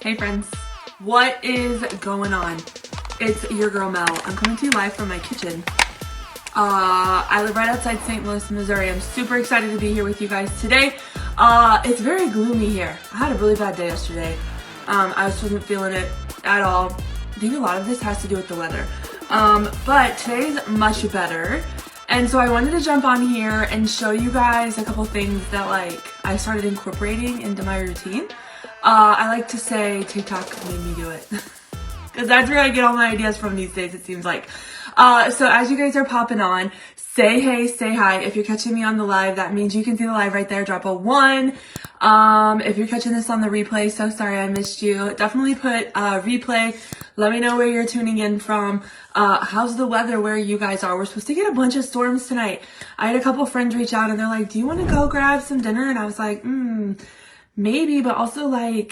Hey friends, what is going on? It's your girl Mel. I'm coming to you live from my kitchen. I live right outside St. Louis, Missouri. I'm super excited to be here with you guys today. It's very gloomy here. I had a really bad day yesterday. I just wasn't feeling it at all. I think a lot of this has to do with the weather. But today's much better. And so I wanted to jump on here and show you guys a couple things that I started incorporating into my routine. I like to say TikTok made me do it. Because that's where I get all my ideas from these days, it seems like. So as you guys are popping on, say hey, say hi. If you're catching me on the live, that means you can see the live right there. Drop a 1. If you're catching this on the replay, so sorry I missed you. Definitely put replay. Let me know where you're tuning in from. How's the weather where you guys are? We're supposed to get a bunch of storms tonight. I had a couple friends reach out and they're like, do you want to go grab some dinner? And I was like, maybe, but also I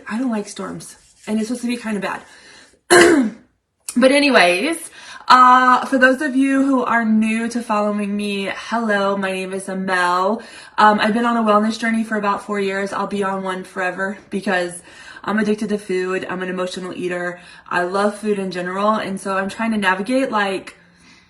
don't like storms. And it's supposed to be kind of bad. But anyways, for those of you who are new to following me, hello, my name is Mel. I've been on a wellness journey for about 4 years. I'll be on one forever because I'm addicted to food. I'm an emotional eater. I love food in general. And so I'm trying to navigate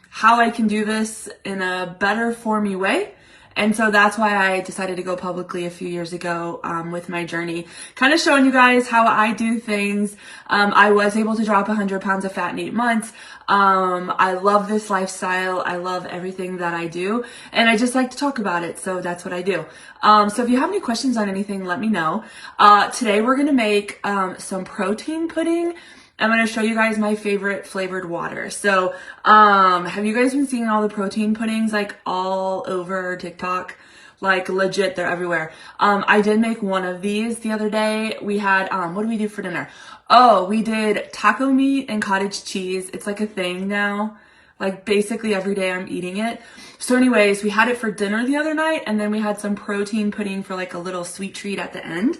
how I can do this in a better for me way. And so that's why I decided to go publicly a few years ago with my journey, kind of showing you guys how I do things. I was able to drop 100 pounds of fat in 8 months. I love this lifestyle. I love everything that I do. And I just like to talk about it. So that's what I do. So if you have any questions on anything, let me know. Today we're going to make some protein pudding. I'm going to show you guys my favorite flavored water. So, have you guys been seeing all the protein puddings all over TikTok? Legit, they're everywhere. I did make one of these the other day. We had, what did we do for dinner? Oh, we did taco meat and cottage cheese. It's a thing now. Basically every day I'm eating it. So anyways, we had it for dinner the other night and then we had some protein pudding for a little sweet treat at the end.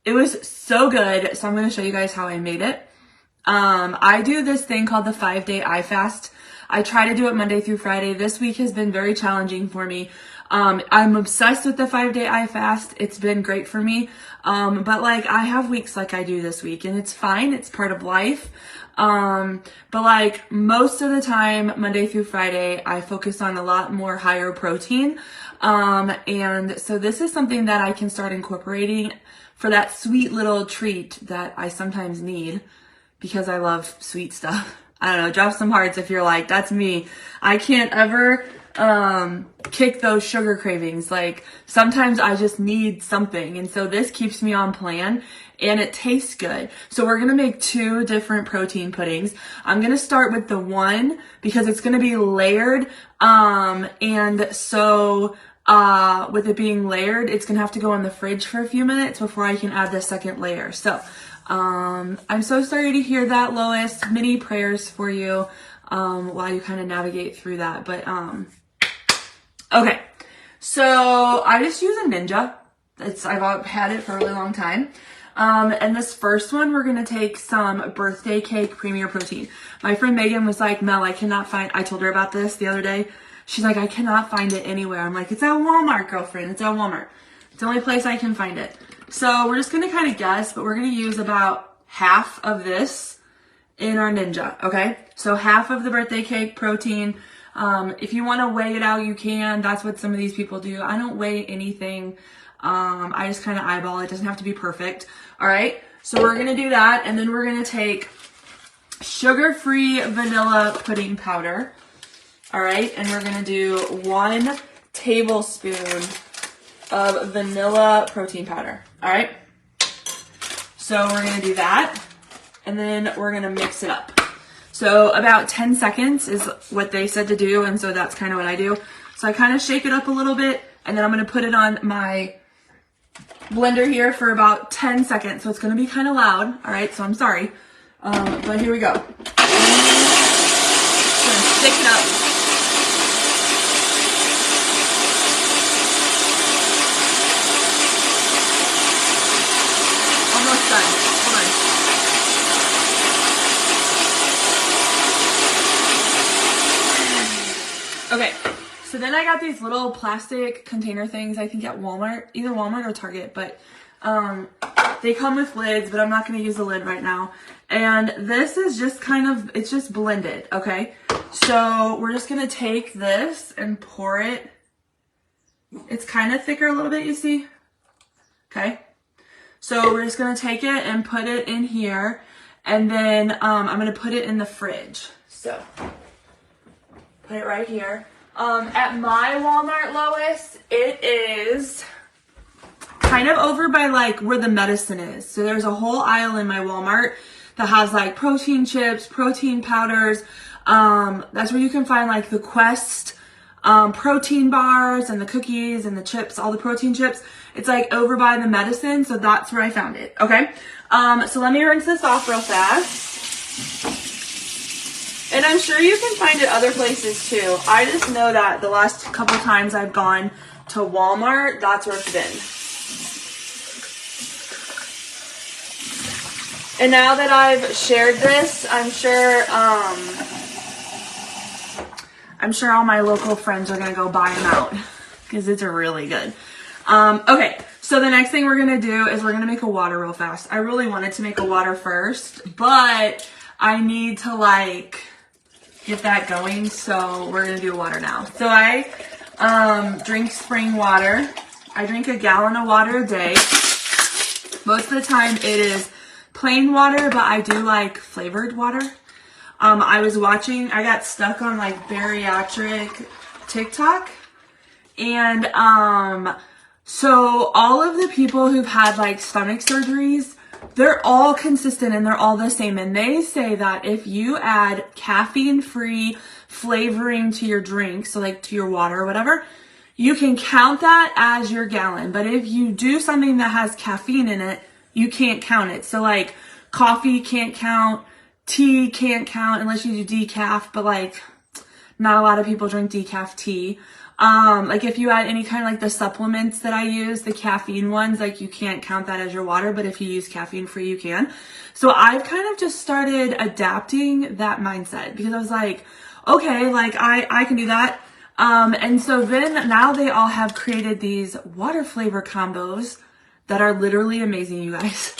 It was so good. So I'm going to show you guys how I made it. I do this thing called the 5-day I fast. I try to do it Monday through Friday. This week has been very challenging for me. I'm obsessed with the 5-day I fast. It's been great for me. But I have weeks like I do this week and it's fine. It's part of life. But most of the time, Monday through Friday, I focus on a lot more higher protein. And so this is something that I can start incorporating for that sweet little treat that I sometimes need because I love sweet stuff. I don't know, drop some hearts if you're that's me. I can't ever kick those sugar cravings. Sometimes I just need something. And so this keeps me on plan and it tastes good. So we're going to make 2 different protein puddings. I'm going to start with the one because it's going to be layered. And so with it being layered, it's going to have to go in the fridge for a few minutes before I can add the second layer. So, I'm so sorry to hear that, Lois. Many prayers for you, while you kind of navigate through that. But, okay. So I just use a Ninja. I've had it for a really long time. And this first one, we're going to take some birthday cake premier protein. My friend Megan was like, Mel, I told her about this the other day. She's like, I cannot find it anywhere. I'm like, it's at Walmart, girlfriend. It's at Walmart. It's the only place I can find it. So we're just going to kind of guess, but we're going to use about half of this in our Ninja, okay? So half of the birthday cake protein. If you want to weigh it out, you can. That's what some of these people do. I don't weigh anything. I just kind of eyeball it. It doesn't have to be perfect. All right. So we're going to do that. And then we're going to take sugar-free vanilla pudding powder. All right, and we're going to do 1 tablespoon of vanilla protein powder. All right, so we're going to do that, and then we're going to mix it up. So about 10 seconds is what they said to do, and so that's kind of what I do. So I kind of shake it up a little bit, and then I'm going to put it on my blender here for about 10 seconds. So it's going to be kind of loud, all right, so I'm sorry, but here we go. Just going to shake it up. Almost done. Hold on. Okay, so then I got these little plastic container things, I think at Walmart, either Walmart or Target, but They come with lids, but I'm not going to use the lid right now. And this is just kind of, it's just blended, okay? So we're just going to take this and pour it. It's kind of thicker a little bit, you see? Okay. So we're just going to take it and put it in here. And then I'm going to put it in the fridge. So put it right here. At my Walmart, Lois, it is kind of over by like where the medicine is. So there's a whole aisle in my Walmart that has like protein chips, protein powders. That's where you can find like the Quest protein bars and the cookies and the chips, all the protein chips. It's like over by the medicine. So that's where I found it. Okay. So let me rinse this off real fast. And I'm sure you can find it other places too. I just know that the last couple times I've gone to Walmart, that's where it's been. And now that I've shared this, I'm sure all my local friends are gonna go buy them out because it's really good. Okay, so the next thing we're gonna do is we're gonna make a water real fast. I really wanted to make a water first, but I need to like get that going, so we're gonna do water now. So I drink spring water. I drink a gallon of water a day. Most of the time it is plain water, but I do like flavored water. I got stuck on like bariatric TikTok, and so all of the people who've had like stomach surgeries, they're all consistent and they're all the same. And they say that if you add caffeine-free flavoring to your drink, so like to your water or whatever, you can count that as your gallon. But if you do something that has caffeine in it, you can't count it. So like coffee can't count, tea can't count unless you do decaf, but like not a lot of people drink decaf tea. Like if you add any kind of like the supplements that I use, the caffeine ones, like you can't count that as your water, but if you use caffeine free, you can. So I've kind of just started adapting that mindset because I was like, okay, like I can do that. And so then now they all have created these water flavor combos that are literally amazing, you guys.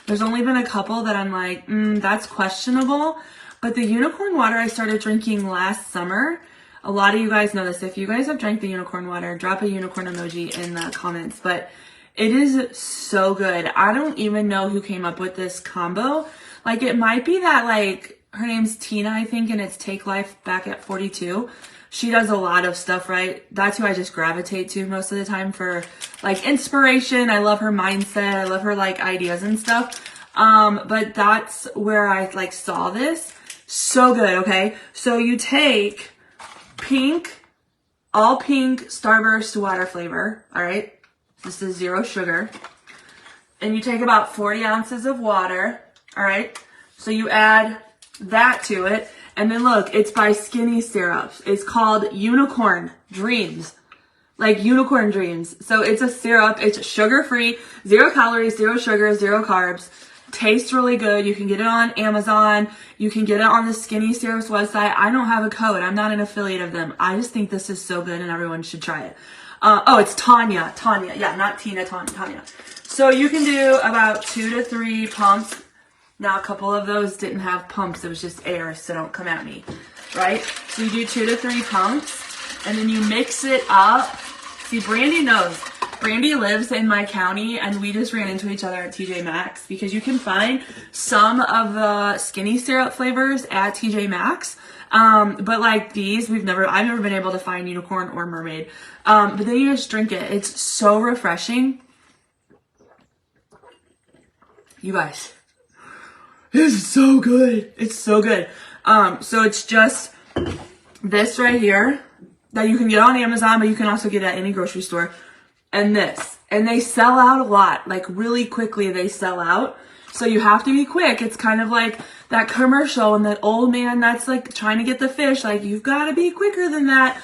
There's only been a couple that I'm like, that's questionable. But the unicorn water I started drinking last summer. A lot of you guys know this. If you guys have drank the unicorn water, drop a unicorn emoji in the comments. But it is so good. I don't even know who came up with this combo. Like it might be that like, her name's Tina, I think, and it's Take Life Back at 42. She does a lot of stuff, right? That's who I just gravitate to most of the time for like inspiration. I love her mindset. I love her like ideas and stuff. But that's where I like saw this. So good. Okay. So you take all pink Starburst water flavor. All right. This is 0 sugar. And you take about 40 ounces of water. All right. So you add that to it. And then look, it's by Skinny Syrups. It's called Unicorn Dreams. Like Unicorn Dreams. So it's a syrup. It's sugar-free, 0 calories, 0 sugar, 0 carbs. Tastes really good. You can get it on Amazon. You can get it on the Skinny Syrups website. I don't have a code. I'm not an affiliate of them. I just think this is so good and everyone should try it. Oh, it's Tanya. Tanya. Yeah, not Tina, Tanya. So you can do about 2 to 3 pumps. Now, a couple of those didn't have pumps. It was just air, so don't come at me, right? So you do 2 to 3 pumps, and then you mix it up. See, Brandy knows. Brandy lives in my county, and we just ran into each other at TJ Maxx because you can find some of the Skinny Syrup flavors at TJ Maxx. But like these, I've never been able to find unicorn or mermaid. But then you just drink it. It's so refreshing. You guys. This is so good. It's so good. So it's just this right here that you can get on Amazon, but you can also get at any grocery store. And this. And they sell out a lot. Like really quickly they sell out. So you have to be quick. It's kind of like that commercial and that old man that's like trying to get the fish. Like you've got to be quicker than that.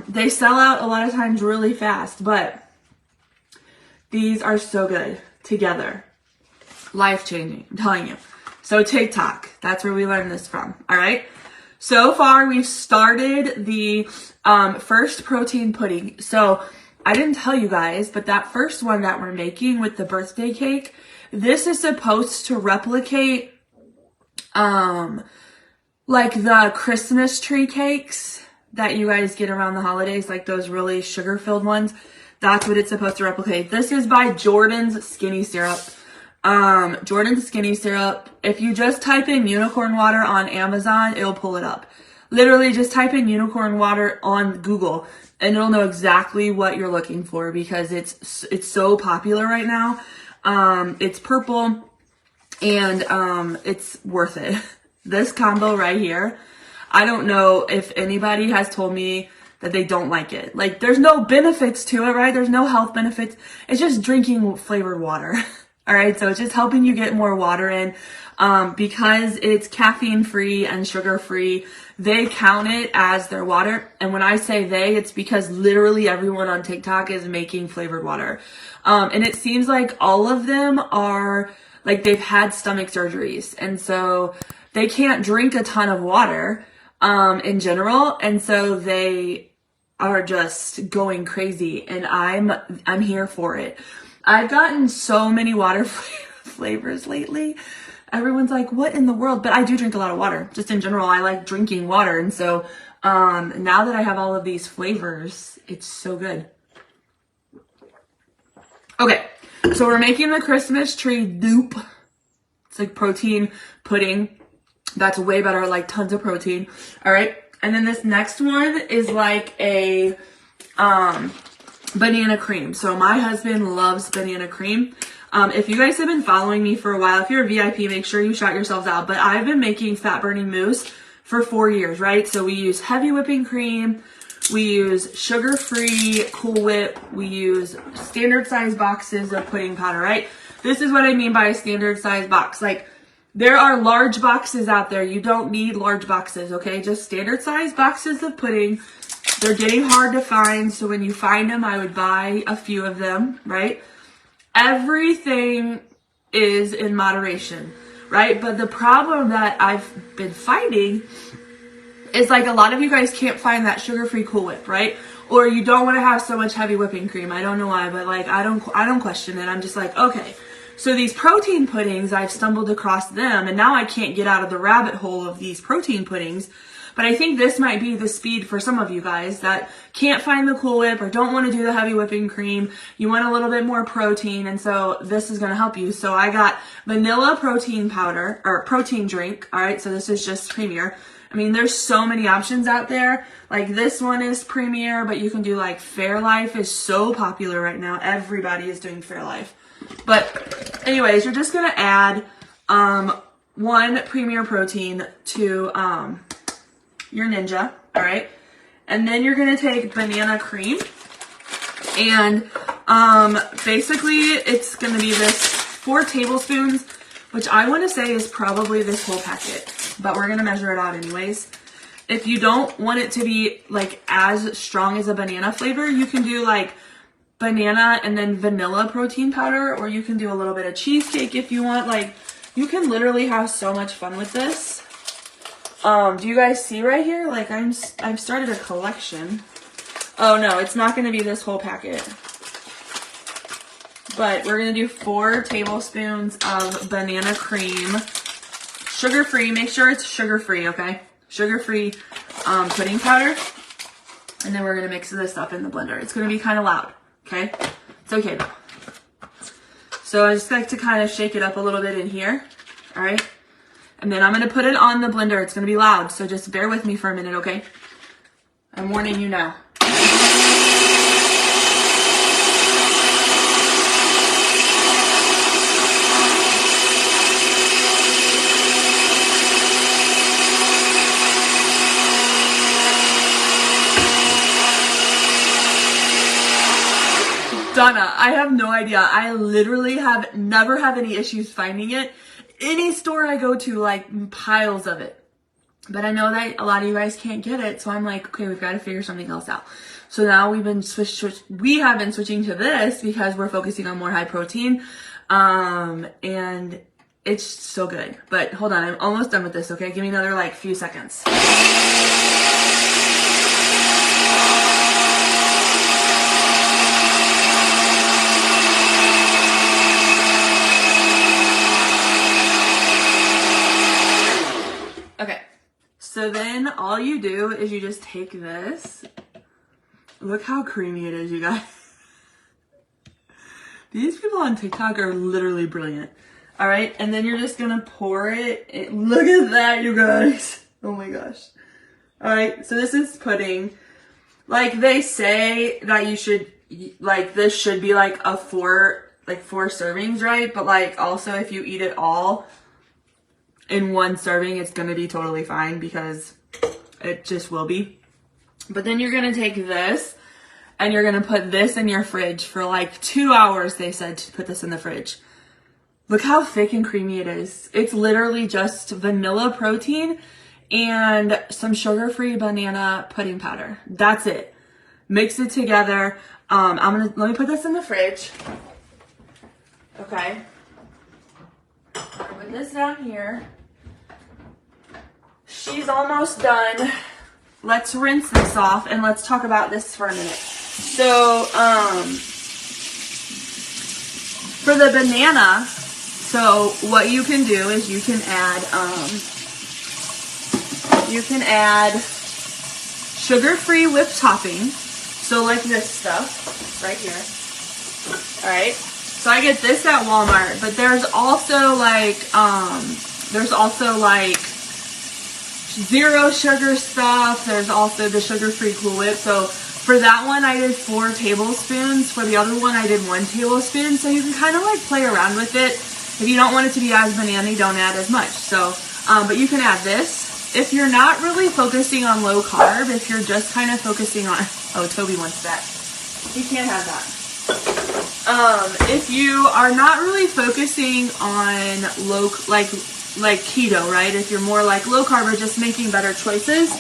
They sell out a lot of times really fast. But these are so good together. Life-changing. I'm telling you. So TikTok, that's where we learned this from, all right? So far, we've started the first protein pudding. So I didn't tell you guys, but that first one that we're making with the birthday cake, this is supposed to replicate like the Christmas tree cakes that you guys get around the holidays, like those really sugar-filled ones. That's what it's supposed to replicate. This is by Jordan's Skinny Syrup. Jordan's Skinny Syrup. If you just type in unicorn water on Amazon, it'll pull it up. Literally just type in unicorn water on Google and it'll know exactly what you're looking for because it's so popular right now. It's purple and it's worth it. This combo right here, I don't know if anybody has told me that they don't like it. Like, there's no benefits to it, right? There's no health benefits. It's just drinking flavored water. All right, so it's just helping you get more water in. Because it's caffeine free and sugar free, they count it as their water. And when I say they, it's because literally everyone on TikTok is making flavored water. And it seems like all of them are like they've had stomach surgeries. And so they can't drink a ton of water, in general. And so they are just going crazy and I'm here for it. I've gotten so many water flavors lately. Everyone's like, what in the world? But I do drink a lot of water. Just in general, I like drinking water. And so now that I have all of these flavors, it's so good. Okay, so we're making the Christmas tree dupe. It's like protein pudding. That's way better, like tons of protein. All right, and then this next one is like a banana cream. So my husband loves banana cream. If you guys have been following me for a while, if you're a VIP, make sure you shout yourselves out. But I've been making fat burning mousse for 4 years, right? So we use heavy whipping cream, we use sugar-free Cool Whip, we use standard size boxes of pudding powder, right? This is what I mean by a standard size box. Like, there are large boxes out there. You don't need large boxes, okay? Just standard size boxes of pudding. They're getting hard to find, so when you find them, I would buy a few of them, right? Everything is in moderation, right? But the problem that I've been finding is like a lot of you guys can't find that sugar-free Cool Whip, right? Or you don't want to have so much heavy whipping cream. I don't know why, but like I don't question it. I'm just like, okay. So these protein puddings, I've stumbled across them and now I can't get out of the rabbit hole of these protein puddings. But I think this might be the speed for some of you guys that can't find the Cool Whip or don't want to do the heavy whipping cream. You want a little bit more protein, and so this is going to help you. So I got vanilla protein powder, or protein drink, all right? So this is just Premier. I mean, there's so many options out there. Like this one is Premier, but you can do like Fairlife is so popular right now. Everybody is doing Fairlife. But anyways, you're just going to add 1 Premier protein to your Ninja, all right? And then you're gonna take banana cream, and basically it's gonna be this 4 tablespoons, which I want to say is probably this whole packet, but we're gonna measure it out anyways. If you don't want it to be like as strong as a banana flavor, you can do like banana and then vanilla protein powder, or you can do a little bit of cheesecake if you want. Like, you can literally have so much fun with this. Do you guys see right here? Like I've started a collection. Oh no, it's not going to be this whole packet. But we're going to do 4 tablespoons of banana cream. Sugar-free. Make sure it's sugar-free, okay? Sugar-free pudding powder. And then we're going to mix this up in the blender. It's going to be kind of loud, okay? It's okay though. So I just like to kind of shake it up a little bit in here. All right? And then I'm going to put it on the blender. It's going to be loud, so just bear with me for a minute, okay? I'm warning you now. Donna, I have no idea. I literally never have any issues finding it. Any store I go to, like, piles of it. But I know that a lot of you guys can't get it, so I'm like, okay, we've got to figure something else out. So now we have been switching to this because we're focusing on more high protein. And it's so good. But hold on, I'm almost done with this, okay? Give me another, like, few seconds. So then all you do is you just take this. Look how creamy it is, you guys. These people on TikTok are literally brilliant. All right, and then you're just gonna pour it. Look at that, you guys. Oh my gosh. All right, so this is pudding. Like they say that you should, like this should be like a four servings, right? But like also if you eat it all in one serving, it's gonna be totally fine because it just will be. But then you're gonna take this and you're gonna put this in your fridge for like 2 hours, they said to put this in the fridge. Look how thick and creamy it is. It's literally just vanilla protein and some sugar-free banana pudding powder. That's it. Mix it together. Let me put this in the fridge. Okay. I'm gonna put this down here. She's almost done. Let's rinse this off and let's talk about this for a minute. So, for the banana, so what you can do is you can add sugar-free whipped topping. So like this stuff right here. All right. So I get this at Walmart, but there's also like zero sugar stuff. There's also the sugar-free Cool Whip. So for that one, I did 4 tablespoons. For the other one, I did 1 tablespoon. So you can kind of like play around with it. If you don't want it to be as banana-y, don't add as much. So, but you can add this. If you're not really focusing on low carb, if you're just kind of focusing on, oh, Toby wants that. He can't have that. If you are not really focusing on low, like keto, right? If you're more like low carb or just making better choices,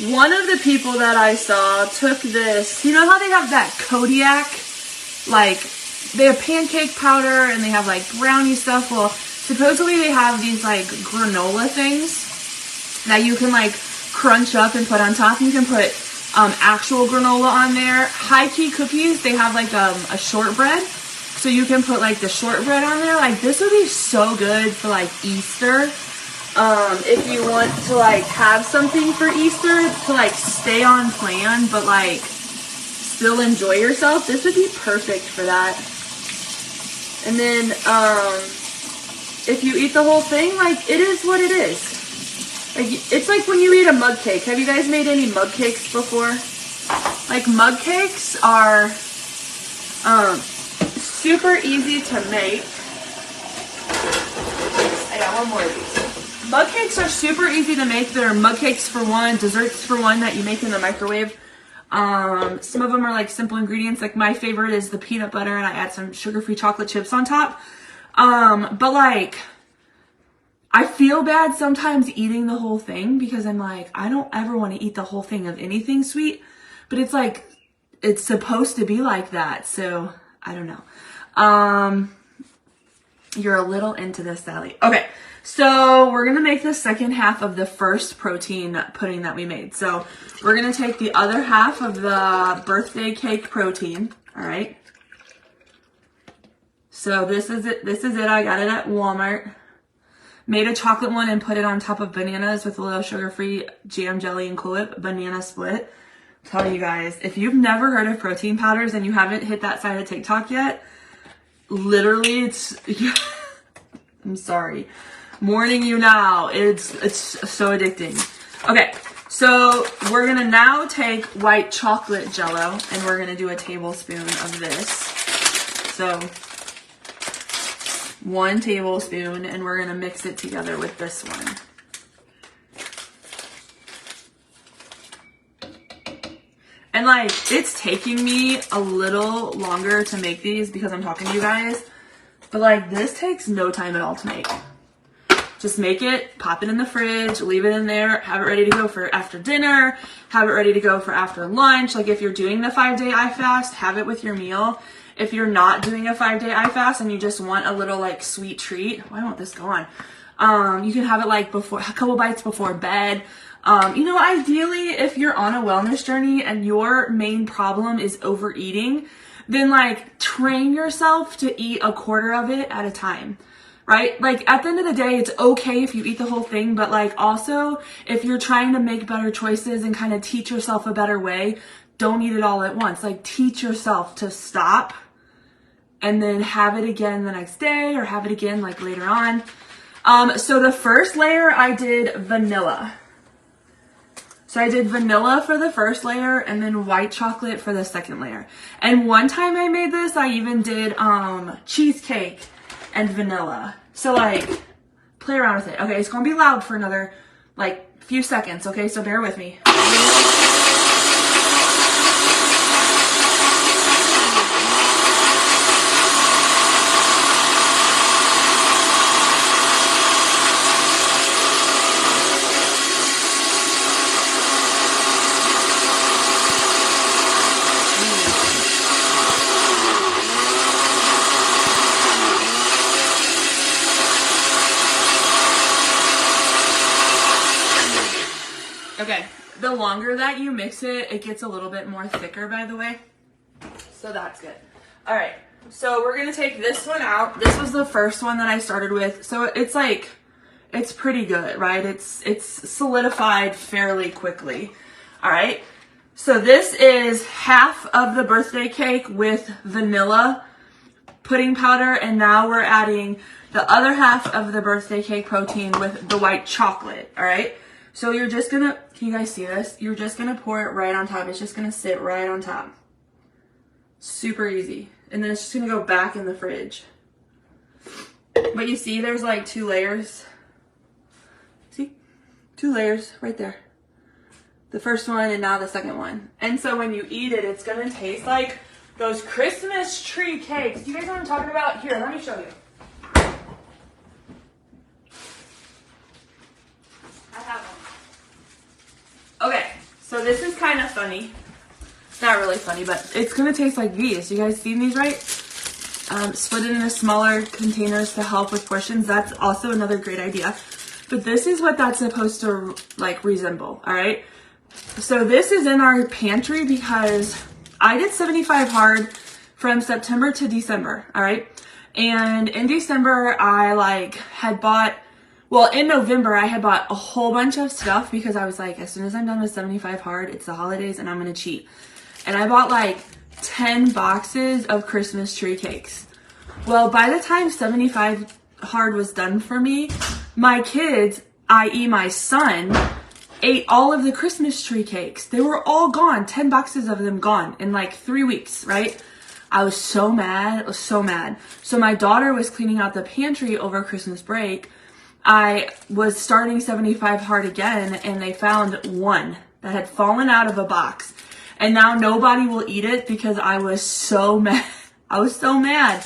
one of the people that I saw took this, you know how they have that Kodiak, like, they have pancake powder and they have like brownie stuff. Well, supposedly they have these like granola things that you can like crunch up and put on top. You can put actual granola on there. High Key cookies, they have like a shortbread. So you can put like the shortbread on there. Like this would be so good for like Easter. If you want to like have something for Easter to like stay on plan, but like still enjoy yourself, this would be perfect for that. And then, if you eat the whole thing, like, it is what it is. Like, it's like when you eat a mug cake. Have you guys made any mug cakes before? Like, mug cakes are, super easy to make. I got one more of these. Mug cakes are super easy to make. They're mug cakes for one, desserts for one that you make in the microwave. Some of them are like simple ingredients. Like my favorite is the peanut butter and I add some sugar-free chocolate chips on top. But like, I feel bad sometimes eating the whole thing because I'm like, I don't ever want to eat the whole thing of anything sweet, but it's like, it's supposed to be like that. So I don't know. You're a little into this, Sally. Okay. So we're going to make the second half of the first protein pudding that we made. So we're going to take the other half of the birthday cake protein. All right. So this is it. This is it. I got it at Walmart. Made a chocolate one and put it on top of bananas with a little sugar-free jam, jelly, and Cool Whip banana split. I'm telling you guys, if you've never heard of protein powders and you haven't hit that side of TikTok yet, literally it's, I'm sorry. Warning you now, it's so addicting. Okay, so we're gonna now take white chocolate Jell-O and we're gonna do a tablespoon of this. So 1 tablespoon, and we're gonna mix it together with this one. And like, it's taking me a little longer to make these because I'm talking to you guys, but like this takes no time at all to make. Just make it, pop it in the fridge, leave it in there, have it ready to go for after dinner, have it ready to go for after lunch. Like if you're doing the 5-day I fast, have it with your meal. If you're not doing a 5-day I fast and you just want a little like sweet treat, why won't this go on? You can have it like before, a couple bites before bed. You know, ideally if you're on a wellness journey and your main problem is overeating, then like train yourself to eat a quarter of it at a time. right? Like at the end of the day, it's okay if you eat the whole thing, but like also if you're trying to make better choices and kind of teach yourself a better way, don't eat it all at once. Like teach yourself to stop and then have it again the next day or have it again like later on. So the first layer I did vanilla. So I did vanilla for the first layer and then white chocolate for the second layer. And one time I made this, I even did cheesecake and vanilla. So like play around with it. Okay, it's gonna be loud for another like few seconds, okay? So bear with me. Okay, the longer that you mix it, it gets a little bit more thicker, by the way. So that's good. All right, so we're gonna take this one out. This was the first one that I started with. So it's like, it's pretty good, right? It's solidified fairly quickly. All right, so this is half of the birthday cake with vanilla pudding powder, and now we're adding the other half of the birthday cake protein with the white chocolate, all right? So you're just gonna, can you guys see this? You're just gonna pour it right on top. It's just gonna sit right on top. Super easy. And then it's just gonna go back in the fridge. But you see there's like 2 layers. See? 2 layers right there. The first one and now the second one. And so when you eat it, it's gonna taste like those Christmas tree cakes. Do you guys know what I'm talking about? Here, let me show you. I have one. Okay, so this is kind of funny. It's not really funny, but it's gonna taste like these. You guys seen these, right? Split it into smaller containers to help with portions. That's also another great idea. But this is what that's supposed to like resemble, all right? So this is in our pantry because I did 75 hard from September to December, all right? And in December, I like had bought, well, in November, I had bought a whole bunch of stuff because I was like, as soon as I'm done with 75 hard, it's the holidays and I'm gonna cheat. And I bought like 10 boxes of Christmas tree cakes. Well, by the time 75 hard was done for me, my kids, i.e. my son, ate all of the Christmas tree cakes. They were all gone, 10 boxes of them gone in like 3 weeks, right? I was so mad, I was so mad. So my daughter was cleaning out the pantry over Christmas break. I was starting 75 hard again and they found one that had fallen out of a box. And now nobody will eat it because I was so mad. I was so mad.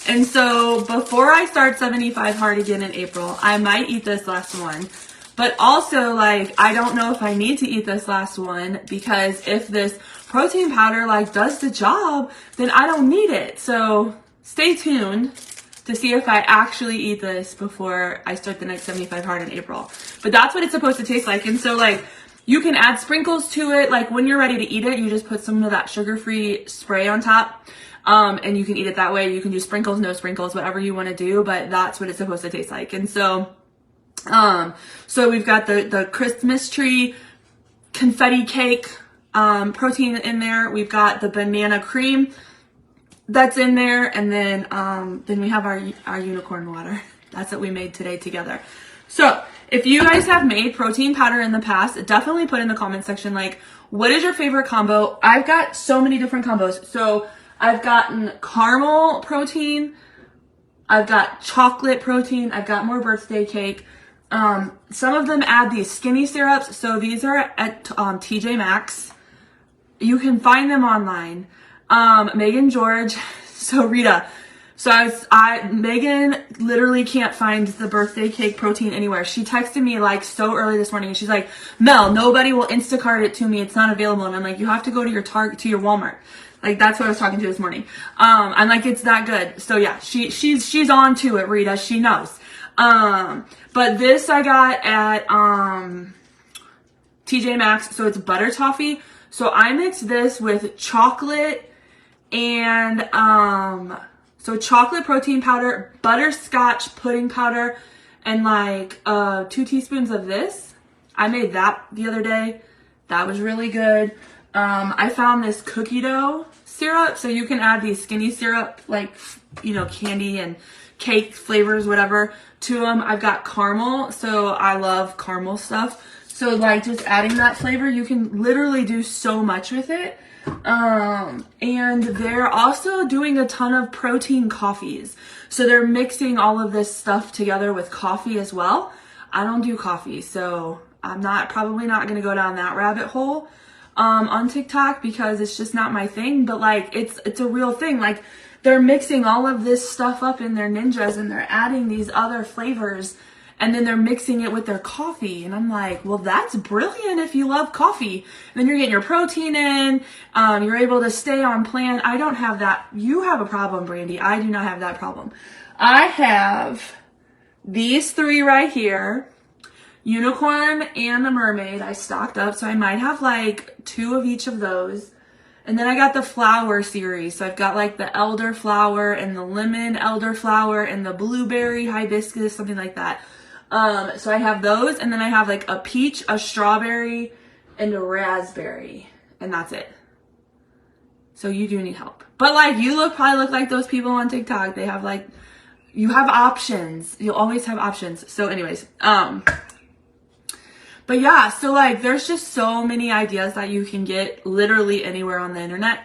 And so before I start 75 hard again in April, I might eat this last one. But also, like, I don't know if I need to eat this last one because if this protein powder, like, does the job, then I don't need it. So stay tuned to see if I actually eat this before I start the next 75 hard in April. But that's what it's supposed to taste like. And so, like, you can add sprinkles to it. Like, when you're ready to eat it, you just put some of that sugar-free spray on top. And you can eat it that way. You can do sprinkles, no sprinkles, whatever you want to do. But that's what it's supposed to taste like. And so... so we've got the Christmas tree confetti cake, protein in there. We've got the banana cream that's in there. And then we have our unicorn water. That's what we made today together. So if you guys have made protein powder in the past, definitely put in the comment section, like, what is your favorite combo? I've got so many different combos. So I've gotten caramel protein. I've got chocolate protein. I've got more birthday cake. Some of them add these skinny syrups. So these are at TJ Maxx. You can find them online. Megan George. So Rita. So Megan literally can't find the birthday cake protein anywhere. She texted me like so early this morning and she's like, Mel, nobody will Instacart it to me. It's not available. And I'm like, you have to go to your Target, to your Walmart. Like, that's what I was talking to this morning. I'm like, it's that good. So yeah, she's on to it, Rita. She knows. But this I got at, TJ Maxx. So it's butter toffee. So I mixed this with chocolate and, So chocolate protein powder, butterscotch pudding powder, and like 2 teaspoons of this. I made that the other day. That was really good. I found this cookie dough syrup. So you can add these skinny syrup, like, you know, candy and cake flavors, whatever, to them. I've got caramel. So I love caramel stuff. So like just adding that flavor, you can literally do so much with it. And they're also doing a ton of protein coffees. So they're mixing all of this stuff together with coffee as well. I don't do coffee, so I'm probably not going to go down that rabbit hole, on TikTok because it's just not my thing. But like, it's a real thing. Like they're mixing all of this stuff up in their ninjas and they're adding these other flavors. And then they're mixing it with their coffee. And I'm like, well, that's brilliant if you love coffee. And then you're getting your protein in. You're able to stay on plan. I don't have that. You have a problem, Brandy. I do not have that problem. I have these 3 right here. Unicorn and the mermaid. I stocked up. So I might have like 2 of each of those. And then I got the flower series. So I've got like the elderflower and the lemon elderflower and the blueberry hibiscus, something like that. So I have those, and then I have like a peach, a strawberry, and a raspberry, and that's it. So you do need help. But like you probably look like those people on TikTok. They have like, you have options. You'll always have options. So anyways, but yeah, so like there's just so many ideas that you can get literally anywhere on the internet.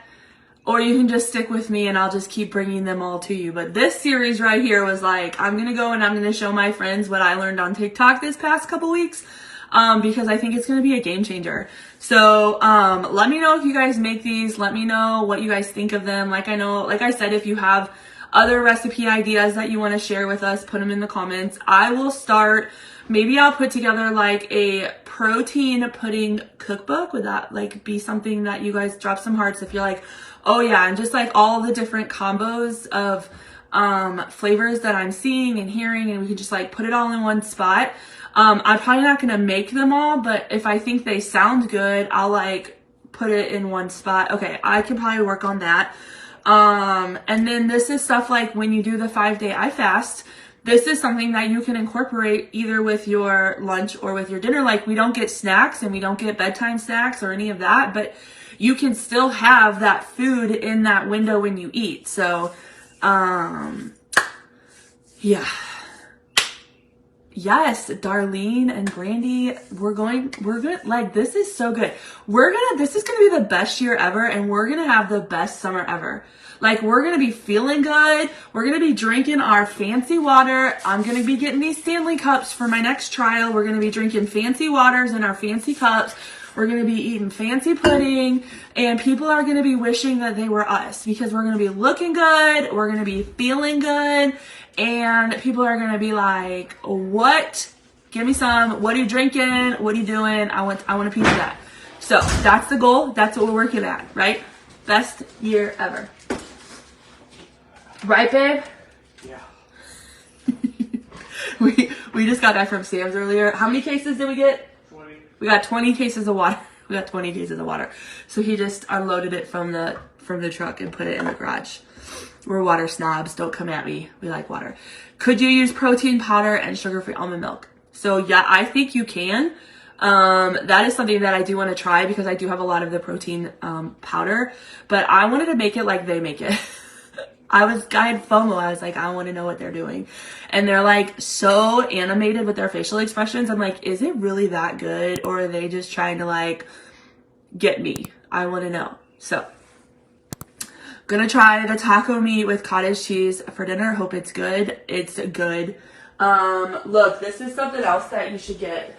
Or you can just stick with me and I'll just keep bringing them all to you. But this series right here was like, I'm going to go and I'm going to show my friends what I learned on TikTok this past couple weeks. Because I think it's going to be a game changer. So, let me know if you guys make these. Let me know what you guys think of them. Like I said, if you have other recipe ideas that you want to share with us, put them in the comments. I will start, maybe I'll put together like a protein pudding cookbook. Would that like be something that you guys drop some hearts if you're like, oh yeah, and just like all the different combos of flavors that I'm seeing and hearing, and we can just like put it all in one spot. I'm probably not gonna make them all, but if I think they sound good, I'll like put it in one spot. Okay, I can probably work on that. And then this is stuff like when you do the 5-day I fast, this is something that you can incorporate either with your lunch or with your dinner. Like we don't get snacks and we don't get bedtime snacks or any of that, but you can still have that food in that window when you eat. So, yeah. Yes, Darlene and Brandy, we're good. Like, this is so good. This is gonna be the best year ever, and we're gonna have the best summer ever. Like, we're gonna be feeling good. We're gonna be drinking our fancy water. I'm gonna be getting these Stanley cups for my next trial. We're gonna be drinking fancy waters in our fancy cups. We're going to be eating fancy pudding, and people are going to be wishing that they were us because we're going to be looking good. We're going to be feeling good, and people are going to be like, what? Give me some. What are you drinking? What are you doing? I want a piece of that. So that's the goal. That's what we're working at, right? Best year ever. Right, babe? Yeah. We just got back from Sam's earlier. How many cases did we get? We got 20 cases of water. We got 20 cases of water. So he just unloaded it from the truck and put it in the garage. We're water snobs. Don't come at me. We like water. Could you use protein powder and sugar-free almond milk? So yeah, I think you can. That is something that I do want to try because I do have a lot of the protein powder, but I wanted to make it like they make it. I had FOMO. I was like, I want to know what they're doing. And they're like so animated with their facial expressions. I'm like, is it really that good? Or are they just trying to like get me? I want to know. So gonna try the taco meat with cottage cheese for dinner. Hope it's good. It's good. Look, this is something else that you should get.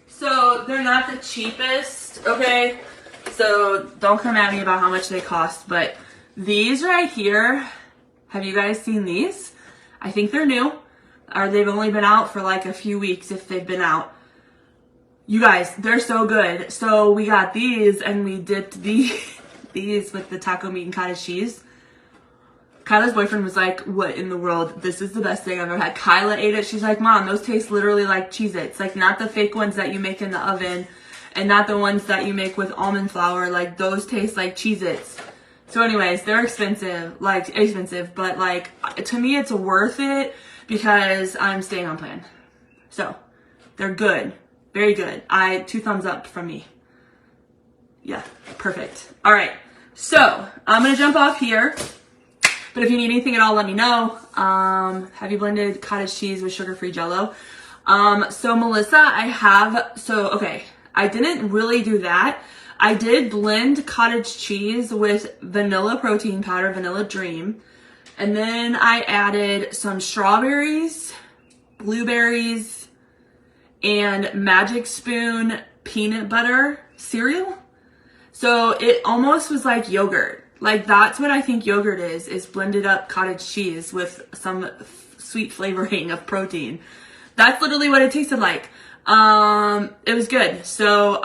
So they're not the cheapest, okay? So don't come at me about how much they cost, but these right here, have you guys seen these? I think they're new, or they've only been out for like a few weeks if they've been out. You guys, they're so good. So we got these and we dipped these with the taco meat and cottage cheese. Kyla's boyfriend was like, what in the world? This is the best thing I've ever had. Kyla ate it. She's like, Mom, those taste literally like Cheez-Its. Like not the fake ones that you make in the oven and not the ones that you make with almond flour. Like those taste like Cheez-Its. So anyways, they're expensive, but like to me it's worth it because I'm staying on plan. So they're good, very good. 2 thumbs up from me. Yeah, perfect. All right, so I'm gonna jump off here. But if you need anything at all, let me know. Have you blended cottage cheese with sugar-free Jell-O? So Melissa, okay, I didn't really do that. I did blend cottage cheese with vanilla protein powder, Vanilla Dream. And then I added some strawberries, blueberries, and Magic Spoon peanut butter cereal. So it almost was like yogurt. Like that's what I think yogurt is blended up cottage cheese with some sweet flavoring of protein. That's literally what it tasted like. It was good. So,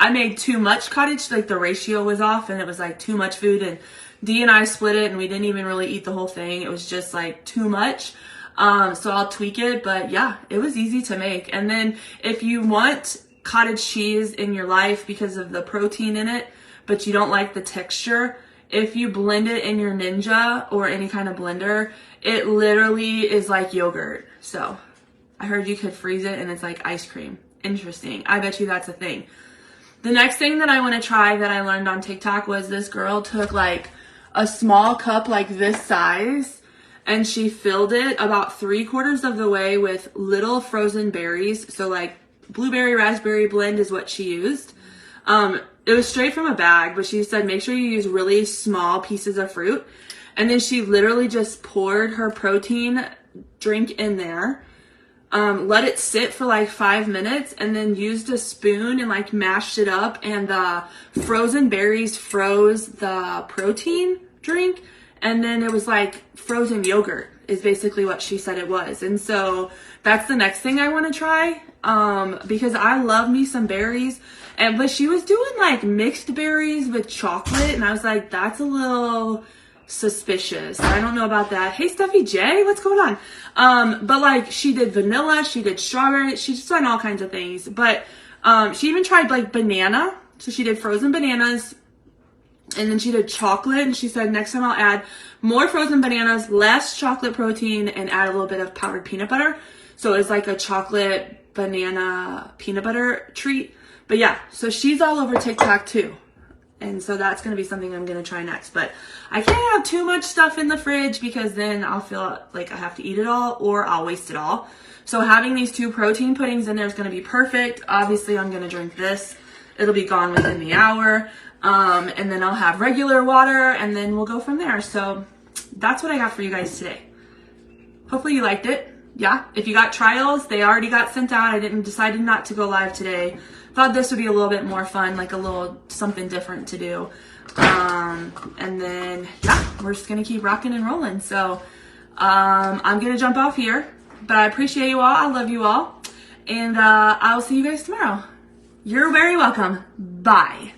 I made too much cottage, like the ratio was off and it was like too much food, and Dee and I split it and we didn't even really eat the whole thing. It was just like too much. So I'll tweak it, but yeah, it was easy to make. And then if you want cottage cheese in your life because of the protein in it, but you don't like the texture, if you blend it in your Ninja or any kind of blender, it literally is like yogurt. So I heard you could freeze it and it's like ice cream. Interesting. I bet you that's a thing. The next thing that I want to try that I learned on TikTok was this girl took like a small cup like this size and she filled it about 3/4 of the way with little frozen berries. So like blueberry raspberry blend is what she used. It was straight from a bag, but she said make sure you use really small pieces of fruit. And then she literally just poured her protein drink in there. Let it sit for like 5 minutes and then used a spoon and like mashed it up, and the frozen berries froze the protein drink, and then it was like frozen yogurt is basically what she said it was. And so that's the next thing I want to try, because I love me some berries, but she was doing like mixed berries with chocolate and I was like, that's a little suspicious. I don't know about that. Hey Steffi J, what's going on? But like she did vanilla, she did strawberry, she just done all kinds of things. But she even tried like banana. So she did frozen bananas, and then she did chocolate, and she said next time I'll add more frozen bananas, less chocolate protein, and add a little bit of powdered peanut butter. So it's like a chocolate banana peanut butter treat. But yeah, so she's all over TikTok too. And so that's going to be something I'm going to try next. But I can't have too much stuff in the fridge because then I'll feel like I have to eat it all or I'll waste it all. So having these 2 protein puddings in there is going to be perfect. Obviously, I'm going to drink this. It'll be gone within the hour. And then I'll have regular water and then we'll go from there. So that's what I got for you guys today. Hopefully you liked it. Yeah, if you got trials, they already got sent out. I decided not to go live today. Thought this would be a little bit more fun, like a little something different to do. And then, yeah, we're just going to keep rocking and rolling. So I'm going to jump off here. But I appreciate you all. I love you all. And I'll see you guys tomorrow. You're very welcome. Bye.